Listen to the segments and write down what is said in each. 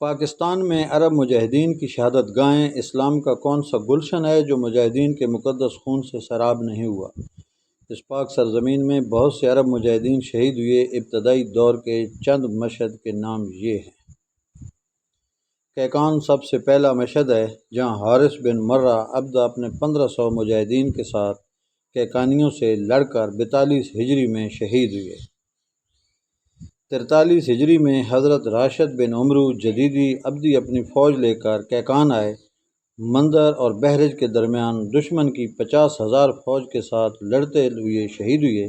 پاکستان میں عرب مجاہدین کی شہادت گاہیں اسلام کا کون سا گلشن ہے جو مجاہدین کے مقدس خون سے سراب نہیں ہوا؟ اس پاک سرزمین میں بہت سے عرب مجاہدین شہید ہوئے۔ ابتدائی دور کے چند مشہد کے نام یہ ہیں۔ کیکان سب سے پہلا مشہد ہے، جہاں حارث بن مرہ عبدہ اپنے 1500 مجاہدین کے ساتھ کیکانیوں سے لڑ کر 42 ہجری میں شہید ہوئے۔ 43 ہجری میں حضرت راشد بن عمرو جدیدی عبدی اپنی فوج لے کر کیکان آئے۔ مندر اور بحرج کے درمیان دشمن کی 50,000 فوج کے ساتھ لڑتے ہوئے شہید ہوئے۔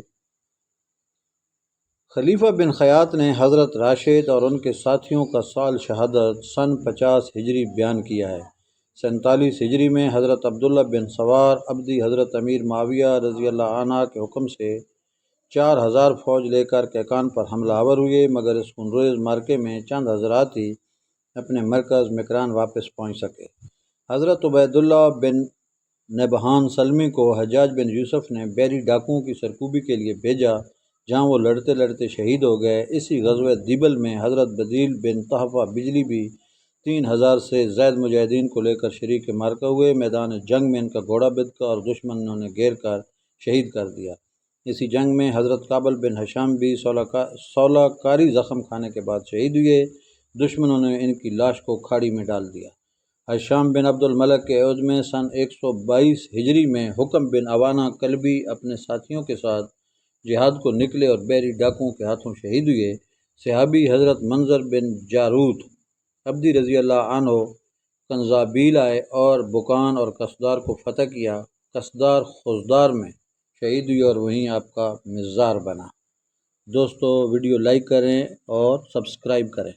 خلیفہ بن خیاط نے حضرت راشد اور ان کے ساتھیوں کا سال شہادت سن 50 ہجری بیان کیا ہے۔ 47 ہجری میں حضرت عبداللہ بن سوار عبدی حضرت امیر معاویہ رضی اللہ عنہ کے حکم سے 4000 فوج لے کر کیکان پر حملہ آور ہوئے، مگر اس خونریز معرکے میں چند حضرات ہی اپنے مرکز مکران واپس پہنچ سکے۔ حضرت عبیداللہ بن نبہان سلمی کو حجاج بن یوسف نے بحری ڈاکوؤں کی سرکوبی کے لیے بھیجا، جہاں وہ لڑتے لڑتے شہید ہو گئے۔ اسی غزوہ دیبل میں حضرت بدیل بن طہفہ بجلی بھی 3000 سے زائد مجاہدین کو لے کر شریک معرکہ ہوئے۔ میدان جنگ میں ان کا گھوڑا بدکا اور دشمنوں نے گھیر کر شہید کر دیا۔ اسی جنگ میں حضرت کابل بن ہشام بھی 16 کاری زخم کھانے کے بعد شہید ہوئے۔ دشمنوں نے ان کی لاش کو کھاڑی میں ڈال دیا۔ ہشام بن عبد الملک کے عہد میں سن 122 ہجری میں حکم بن عوانہ کلبی اپنے ساتھیوں کے ساتھ جہاد کو نکلے اور بحری ڈاکوؤں کے ہاتھوں شہید ہوئے۔ صحابی حضرت منظر بن جاروت عبدی رضی اللہ عنہ کنزابیل آئے اور بکان اور قصدار کو فتح کیا۔ قصدار خضدار میں شہید ہوئے اور وہیں آپ کا مزار بنا۔ دوستو ویڈیو لائک کریں اور سبسکرائب کریں۔